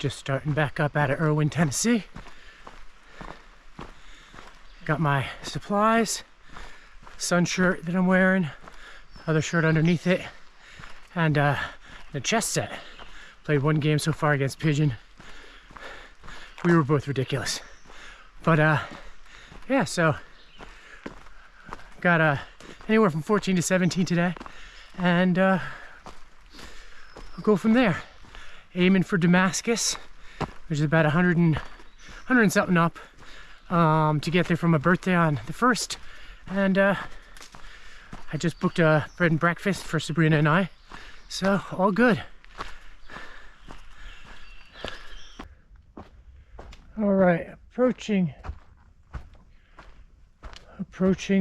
Just starting back up out of Erwin, Tennessee. Got my supplies, sun shirt that I'm wearing, other shirt underneath it, and the chess set. Played one game so far against Pigeon. We were both ridiculous. But yeah, so got anywhere from 14 to 17 today, and I'll go from there. Aiming for Damascus, which is about 100 and something up, to get there for my birthday on the 1st. And I just booked a bread and breakfast for Sabrina and I, so all good. All right, approaching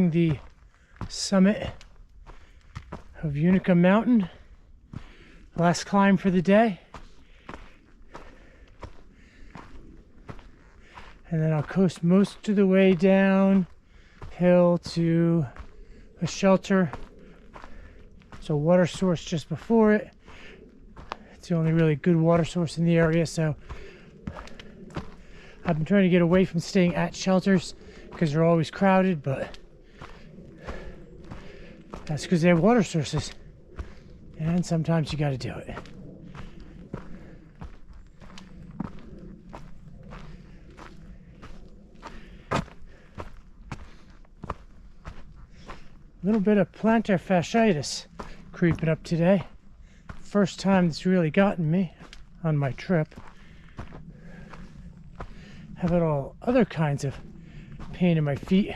the summit of Unica Mountain. Last climb for the day. And then I'll coast most of the way down hill to a shelter. It's a water source just before it. It's the only really good water source in the area, so I've been trying to get away from staying at shelters because they're always crowded, but that's because they have water sources, and sometimes you got to do it. A little bit of plantar fasciitis creeping up today. First time it's really gotten me on my trip. Having all other kinds of pain in my feet,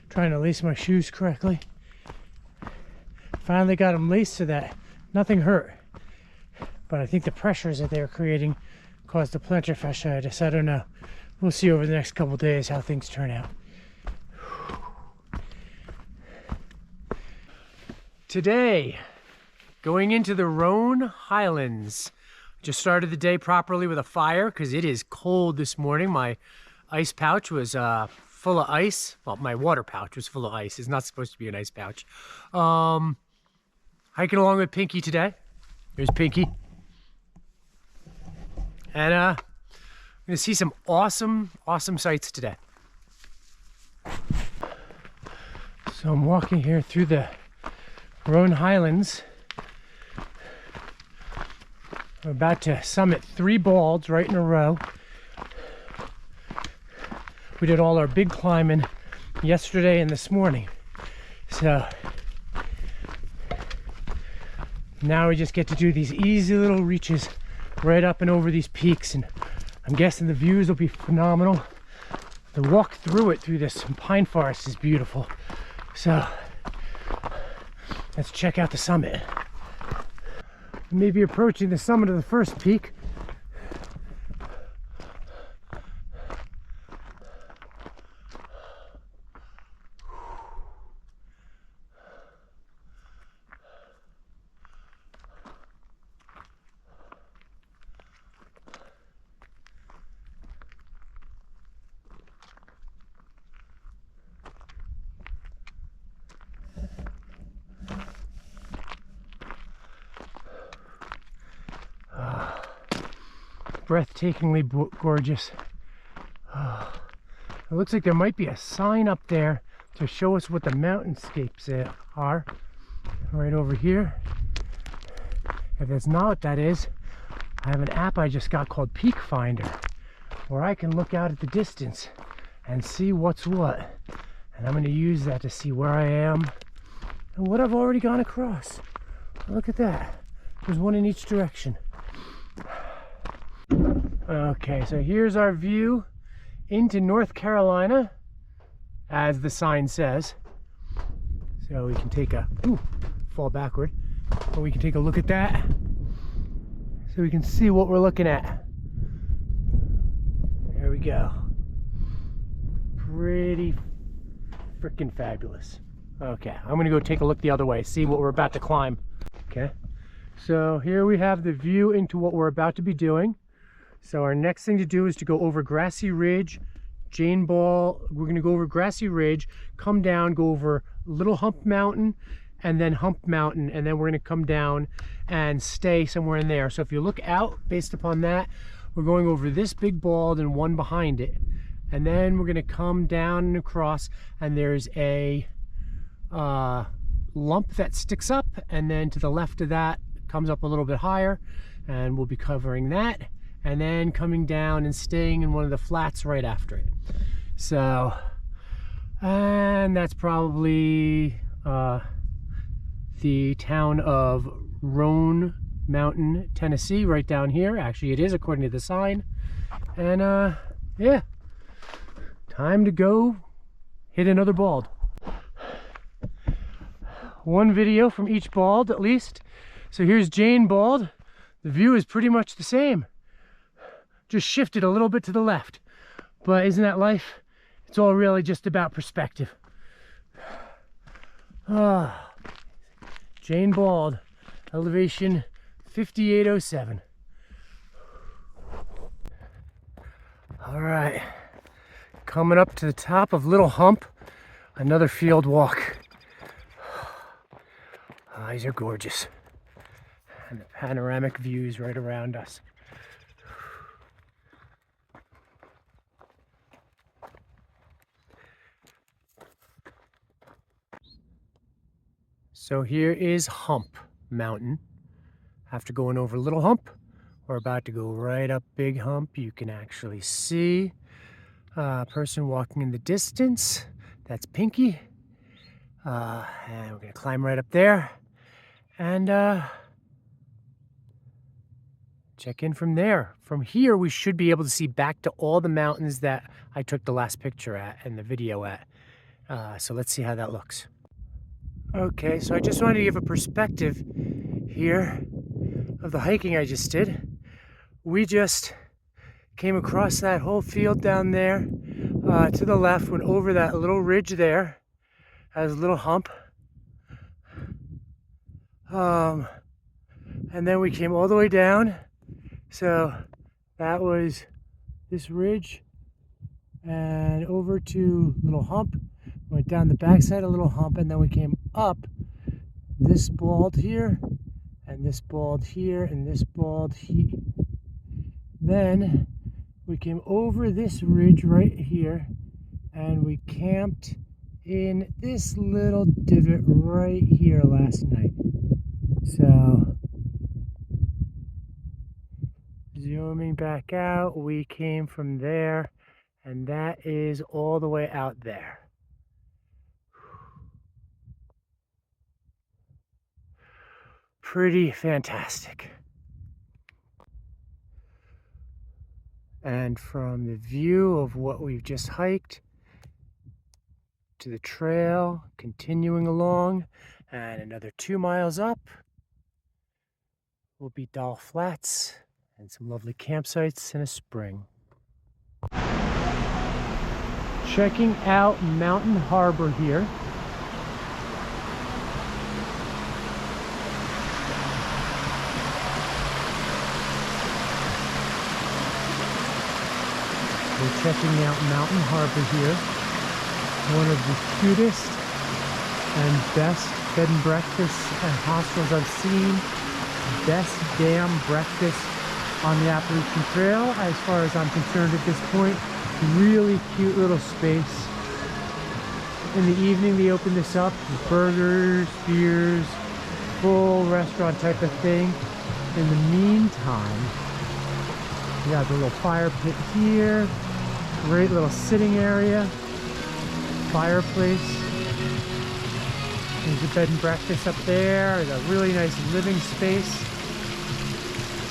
trying to lace my shoes correctly. Finally got them laced so that nothing hurt, but I think the pressures that they were creating caused the plantar fasciitis. I don't know. We'll see over the next couple days how things turn out. Today, going into the Roan Highlands. Just started the day properly with a fire because it is cold this morning. My ice pouch was full of ice. Well, my water pouch was full of ice. It's not supposed to be an ice pouch. Hiking along with Pinky today. There's Pinky. And I'm gonna see some awesome sights today. So I'm walking here through the Roan Highlands. We're about to summit 3 balds right in a row. We did all our big climbing yesterday and this morning. So now we just get to do these easy little reaches right up and over these peaks, and I'm guessing the views will be phenomenal. The walk through it, through this pine forest, is beautiful. So let's check out the summit. Maybe approaching the summit of the first peak. Breathtakingly gorgeous. It looks like there might be a sign up there to show us what the mountainscapes are right over here. If that's not what that is, I have an app I just got called Peak Finder, where I can look out at the distance and see what's what, and I'm going to use that to see where I am and what I've already gone across. Look at that, there's one in each direction. Okay, so here's our view into North Carolina, as the sign says. So we can take a, fall backward, but we can take a look at that so we can see what we're looking at. There we go. Pretty freaking fabulous. Okay, I'm gonna go take a look the other way, see what we're about to climb. Okay, so here we have the view into what we're about to be doing. So our next thing to do is to go over Grassy Ridge, Jane Ball. We're going to go over Grassy Ridge, come down, go over Little Hump Mountain, and then Hump Mountain, and then we're going to come down and stay somewhere in there. So if you look out based upon that, We're going over this big bald and one behind it. And then we're gonna come down and across, and there's a lump that sticks up, and then to the left of that comes up a little bit higher, and we'll be covering that, and then coming down and staying in one of the flats right after it. So, and that's probably the town of Roan Mountain, Tennessee, right down here. Actually, it is according to the sign. And yeah, time to go hit another bald. One video from each bald at least. So here's Jane Bald. The view is pretty much the same, just shifted a little bit to the left. But isn't that life? It's all really just about perspective. Jane Bald, elevation 5807. All right, coming up to the top of Little Hump, another field walk. These are gorgeous. And the panoramic views right around us. So here is Hump Mountain. After going over Little Hump, we're about to go right up Big Hump. You can actually see a person walking in the distance. That's Pinky. And we're gonna climb right up there and check in from there. From here, we should be able to see back to all the mountains that I took the last picture at and the video at. So let's see how that looks. Okay, so I just wanted to give a perspective here of the hiking I just did. We just came across that whole field down there to the left, went over that little ridge there, has a little hump. And then we came all the way down. So that was this ridge and over to Little Hump. Went down the backside of Little Hump, and then we came up this bald here, and this bald here, and this bald here. Then we came over this ridge right here, and we camped in this little divot right here last night. So zooming back out, we came from there, and that is all the way out there. Pretty fantastic. And from the view of what we've just hiked to the trail, continuing along, and another 2 miles up will be Doll Flats and some lovely campsites and a spring. Checking out Mountain Harbor here. We're checking out Mountain Harbor here. One of the cutest and best bed and breakfasts and hostels I've seen. Best damn breakfast on the Appalachian Trail as far as I'm concerned at this point. Really cute little space. In the evening they open this up with burgers, beers, full restaurant type of thing. In the meantime, we got the little fire pit here. Great little sitting area, fireplace. There's a bed and breakfast up there. There's a really nice living space.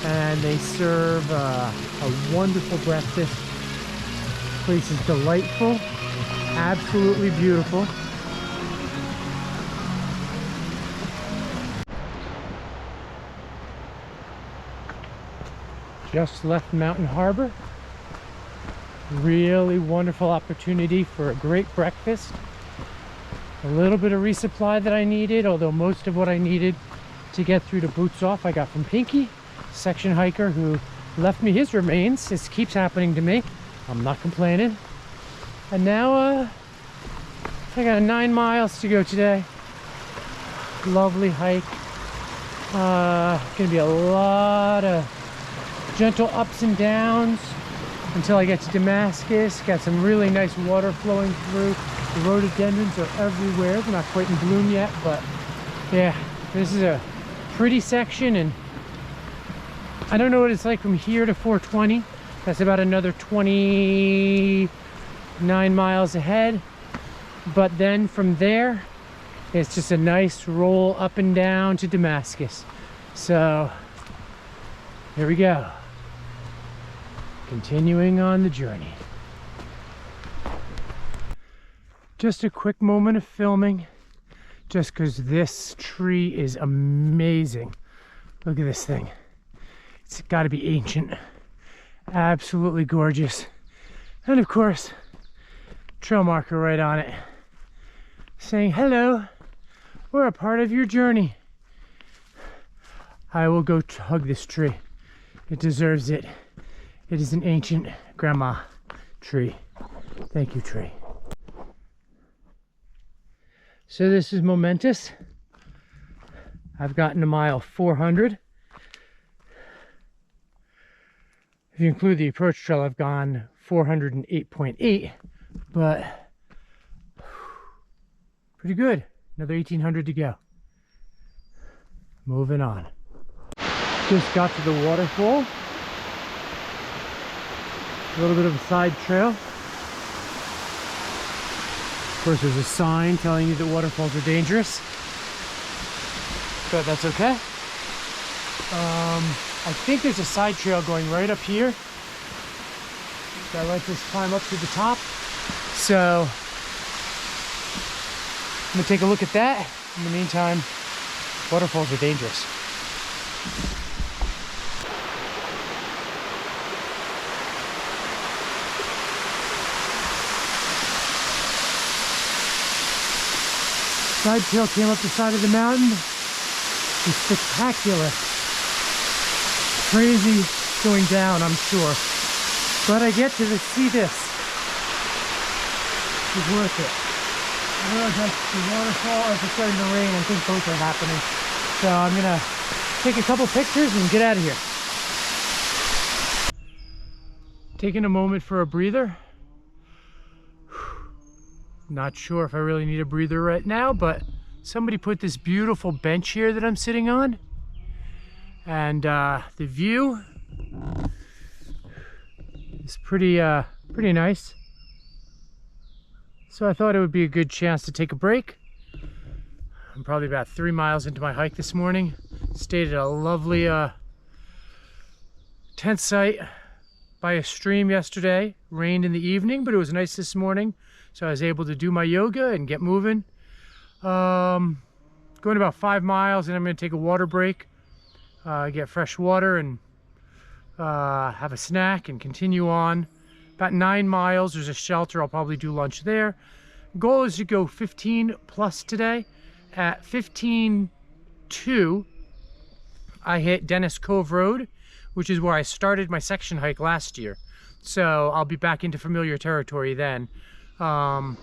And they serve a wonderful breakfast. The place is delightful, absolutely beautiful. Just left Mountain Harbor. Really wonderful opportunity for a great breakfast. A little bit of resupply that I needed, although most of what I needed to get through to Boots Off I got from Pinky, section hiker who left me his remains. This keeps happening to me. I'm not complaining. And now I got 9 miles to go today. Lovely hike. Gonna be a lot of gentle ups and downs until I get to Damascus. Got some really nice water flowing through. The rhododendrons are everywhere. They're not quite in bloom yet, but yeah, this is a pretty section, and I don't know what it's like from here to 420. That's about another 29 miles ahead. But then from there, it's just a nice roll up and down to Damascus. So here we go. Continuing on the journey. Just a quick moment of filming, just because this tree is amazing. Look at this thing. It's got to be ancient. Absolutely gorgeous. And of course, trail marker right on it, saying, hello, we're a part of your journey. I will go hug this tree. It deserves it. It is an ancient grandma tree. Thank you, tree. So this is momentous. I've gotten to mile 400. If you include the approach trail, I've gone 408.8, but pretty good. Another 1,800 to go. Moving on. Just got to the waterfall. A little bit of a side trail. Of course, there's a sign telling you that waterfalls are dangerous, but that's okay. I think there's a side trail going right up here that lets us climb up to the top. So I'm gonna take a look at that. In the meantime, waterfalls are dangerous. Side trail came up the side of the mountain. It's spectacular. Crazy going down, I'm sure. But I get to see this. It's worth it. I realize that's the waterfall, or if it's starting to rain, I think both are happening. So I'm gonna take a couple pictures and get out of here. Taking a moment for a breather. Not sure if I really need a breather right now, but somebody put this beautiful bench here that I'm sitting on. And the view is pretty nice. So I thought it would be a good chance to take a break. I'm probably about 3 miles into my hike this morning. Stayed at a lovely tent site by a stream yesterday. Rained in the evening, but it was nice this morning. So I was able to do my yoga and get moving. Going about 5 miles, and I'm going to take a water break. Get fresh water and have a snack and continue on. About 9 miles, there's a shelter. I'll probably do lunch there. Goal is to go 15 plus today. At 15.2, I hit Dennis Cove Road, which is where I started my section hike last year. So I'll be back into familiar territory then. Wow.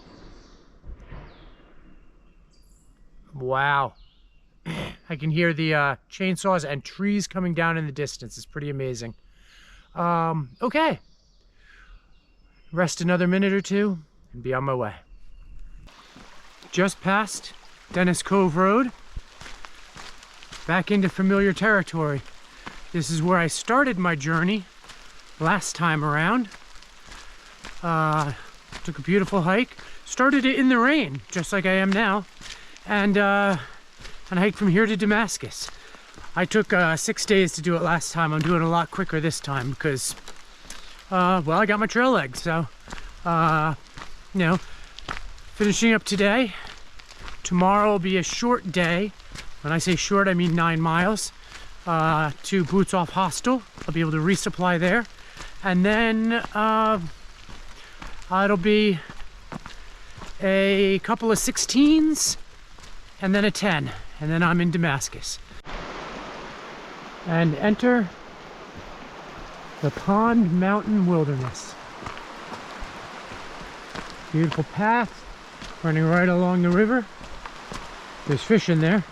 I can hear the chainsaws and trees coming down in the distance. It's pretty amazing. Okay. Rest another minute or two and be on my way. Just past Dennis Cove Road. Back into familiar territory. This is where I started my journey last time around. Took a beautiful hike. Started it in the rain, just like I am now. And I hiked from here to Damascus. I took 6 days to do it last time. I'm doing it a lot quicker this time because, well, I got my trail legs. So, you know, finishing up today. Tomorrow will be a short day. When I say short, I mean 9 miles to Boots Off Hostel. I'll be able to resupply there. And then it'll be a couple of 16s and then a 10. And then I'm in Damascus. And enter the Pond Mountain Wilderness. Beautiful path running right along the river. There's fish in there.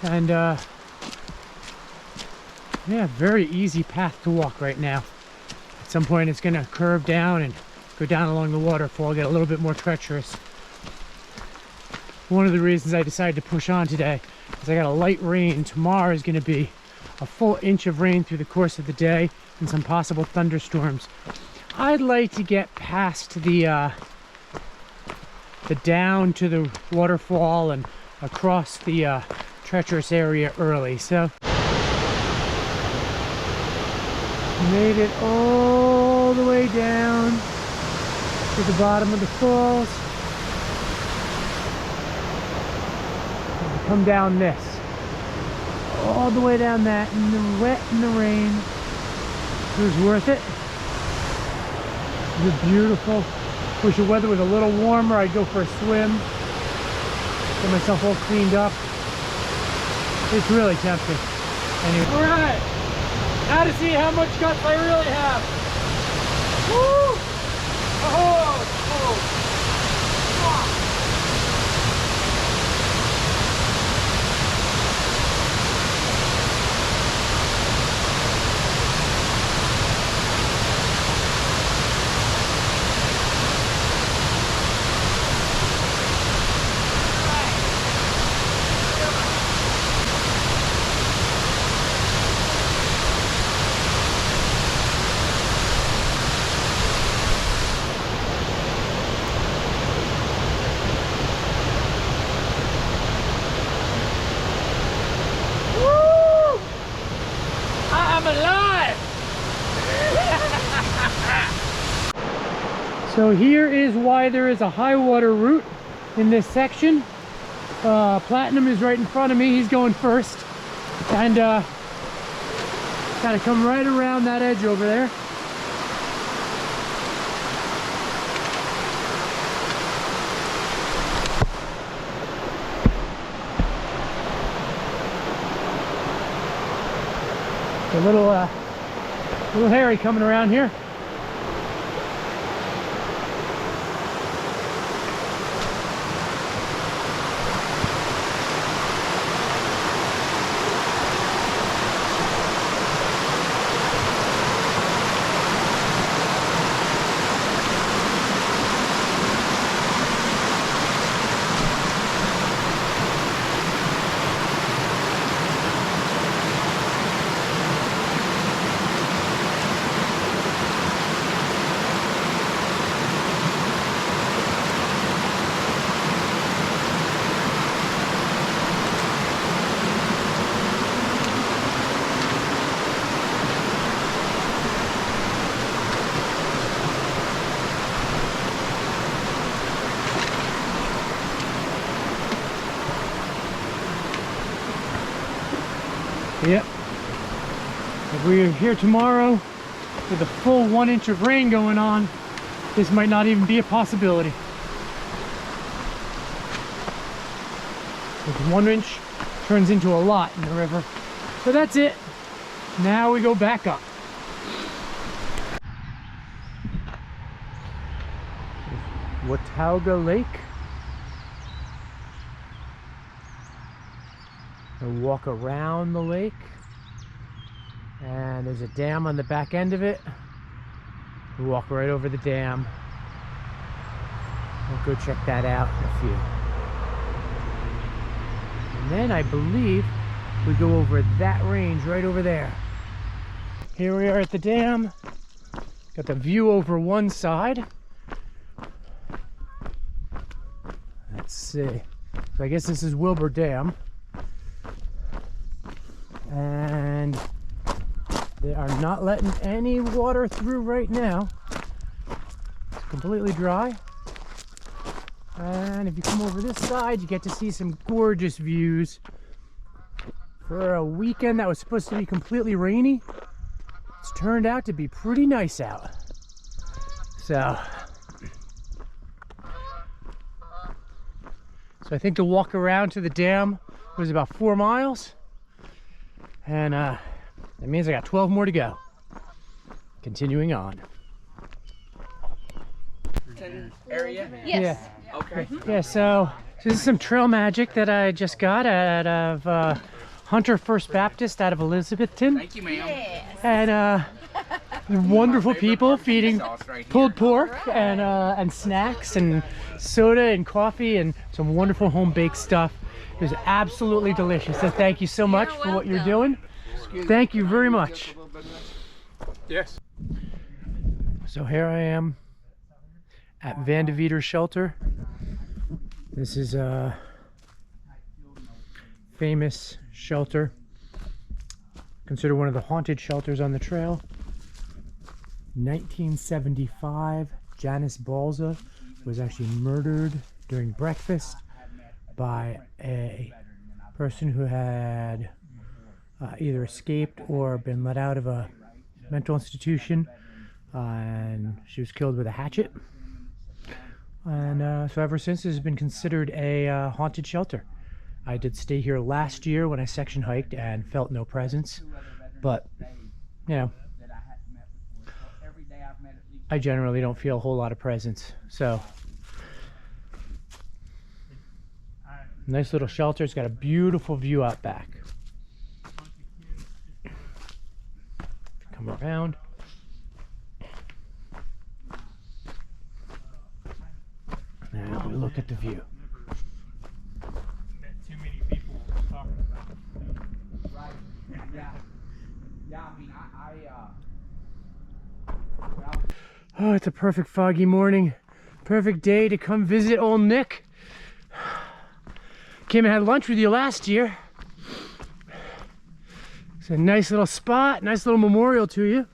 And Yeah, very easy path to walk right now. At some point it's gonna curve down and go down along the waterfall, get a little bit more treacherous. One of the reasons I decided to push on today is I got a light rain. Tomorrow is gonna be a full inch of rain through the course of the day and some possible thunderstorms. I'd like to get past the down to the waterfall and across the treacherous area early. So made it all the way down to the bottom of the falls. And come down this, all the way down that in the wet and the rain. It was worth it. It was beautiful. Wish the weather was a little warmer. I'd go for a swim, get myself all cleaned up. It's really tempting. Anyway, all right. Now to see how much guts I really have. Woo! Oh, oh. So here is why there is a high water route in this section. Platinum is right in front of me. He's going first. And gotta come right around that edge over there. A little hairy coming around here. Yep. If we are here tomorrow with a full 1 inch of rain going on, this might not even be a possibility. With 1 inch turns into a lot in the river. So that's it. Now we go back up. Watauga Lake. And walk around the lake, and there's a dam on the back end of it. We walk right over the dam. We'll go check that out in a few. And then I believe we go over that range right over there. Here we are at the dam. Got the view over one side. Let's see. So I guess this is Wilbur Dam. And they are not letting any water through right now. It's completely dry. And if you come over this side, you get to see some gorgeous views. For a weekend that was supposed to be completely rainy, it's turned out to be pretty nice out. So I think the walk around to the dam was about 4 miles. And that means I got 12 more to go. Continuing on. Area? Yes. Okay. Yeah, so this is some trail magic that I just got out of Hunter First Baptist out of Elizabethton. Thank you, ma'am. Yes. And wonderful people feeding pulled pork and snacks and soda and coffee and some wonderful home-baked stuff. It was absolutely delicious. So thank you so much for what you're doing. Thank you very much. Yes. So here I am at Van de Veter Shelter. This is a famous shelter, considered one of the haunted shelters on the trail. 1975, Janice Balza was actually murdered during breakfast by a person who had either escaped or been let out of a mental institution, and she was killed with a hatchet. And so ever since, it has been considered a haunted shelter. I did stay here last year when I section hiked and felt no presence, but you know, I generally don't feel a whole lot of presence. So nice little shelter. It's got a beautiful view out back. Come around. Now we look at the view. Too many people talking about it. Right. Yeah. I mean, Oh, it's a perfect foggy morning. Perfect day to come visit old Nick. Came and had lunch with you last year. It's a nice little spot, nice little memorial to you.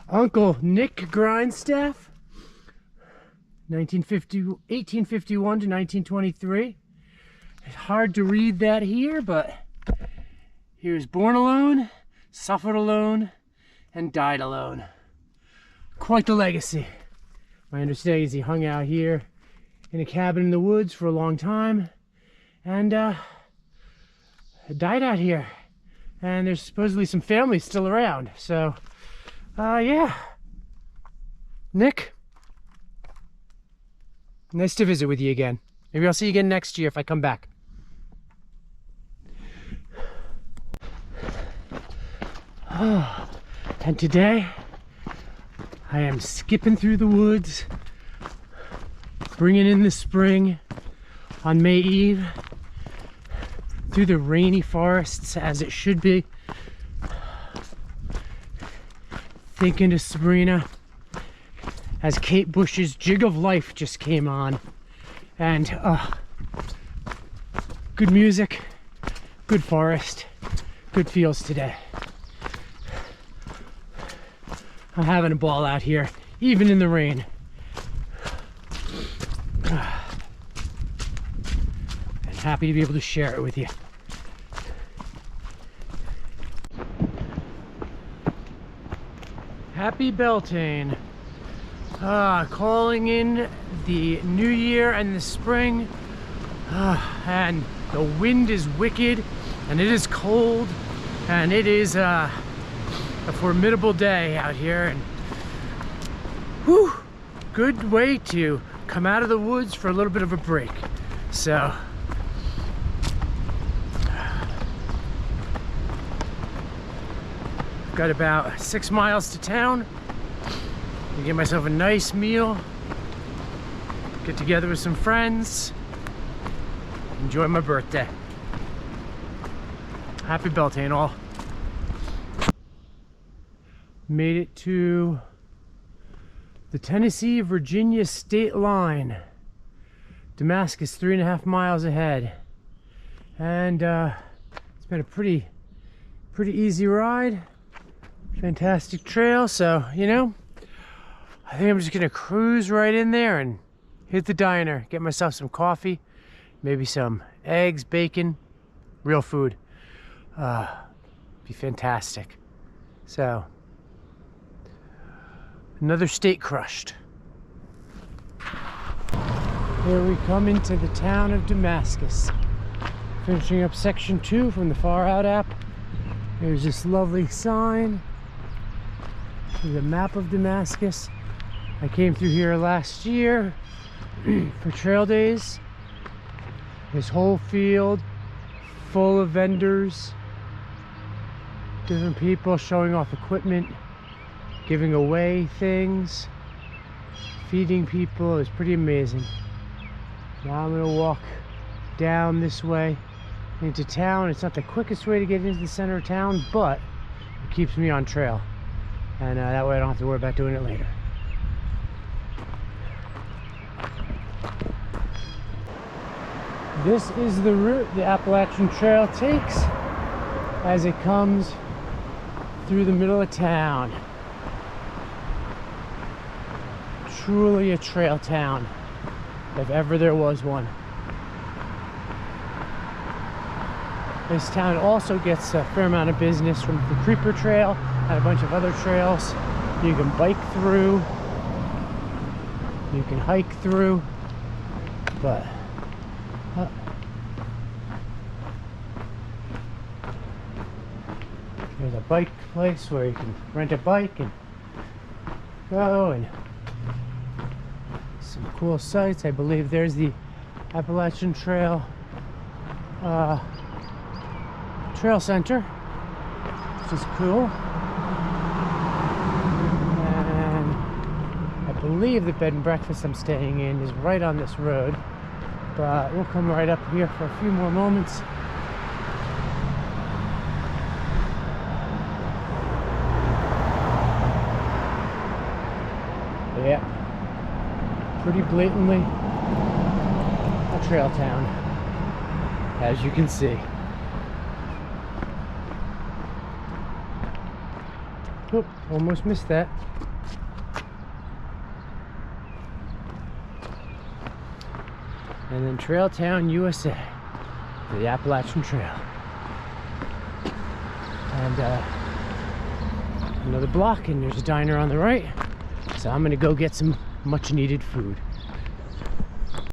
Uncle Nick Grindstaff, 1851 to 1923. It's hard to read that here, but he was born alone, suffered alone, and died alone. Quite the legacy. My understanding is he hung out here in a cabin in the woods for a long time, and died out here. And there's supposedly some family still around, so yeah. Nick, nice to visit with you again. Maybe I'll see you again next year if I come back. Oh, and today I am skipping through the woods, bringing in the spring on May Eve, through the rainy forests as it should be. Thinking to Sabrina as Kate Bush's Jig of Life just came on, and good music, good forest, good feels today. I'm having a ball out here, even in the rain. And happy to be able to share it with you. Happy Beltane. Calling in the new year and the spring. And the wind is wicked, and it is cold, and it is a formidable day out here. And whew, good way to come out of the woods for a little bit of a break. So got about 6 miles to town. I get myself a nice meal, get together with some friends, enjoy my birthday. Happy Beltane all. Made it to the Tennessee-Virginia state line. Damascus, 3.5 miles ahead. And it's been a pretty easy ride. Fantastic trail, so you know, I think I'm just gonna cruise right in there and hit the diner, get myself some coffee, maybe some eggs, bacon, real food. Be fantastic. So, another state crushed. Here we come into the town of Damascus. Finishing up section 2 from the Far Out app. There's this lovely sign. There's a map of Damascus. I came through here last year for trail days. This whole field full of vendors, different people showing off equipment, giving away things, feeding people. It's pretty amazing. Now I'm gonna walk down this way into town. It's not the quickest way to get into the center of town, but it keeps me on trail, and that way I don't have to worry about doing it later. This is the route the Appalachian Trail takes as it comes through the middle of town. Truly a trail town, if ever there was one. This town also gets a fair amount of business from the Creeper Trail and a bunch of other trails you can bike through, you can hike through, but there's a bike place where you can rent a bike and go, and some cool sights. I believe there's the Appalachian Trail Trail Center, which is cool. And I believe the bed and breakfast I'm staying in is right on this road, but we'll come right up here for a few more moments. Yeah, pretty blatantly a trail town, as you can see. Oh, almost missed that. And then Trail Town, USA, the Appalachian Trail. And another block, and there's a diner on the right. So I'm gonna go get some much needed food.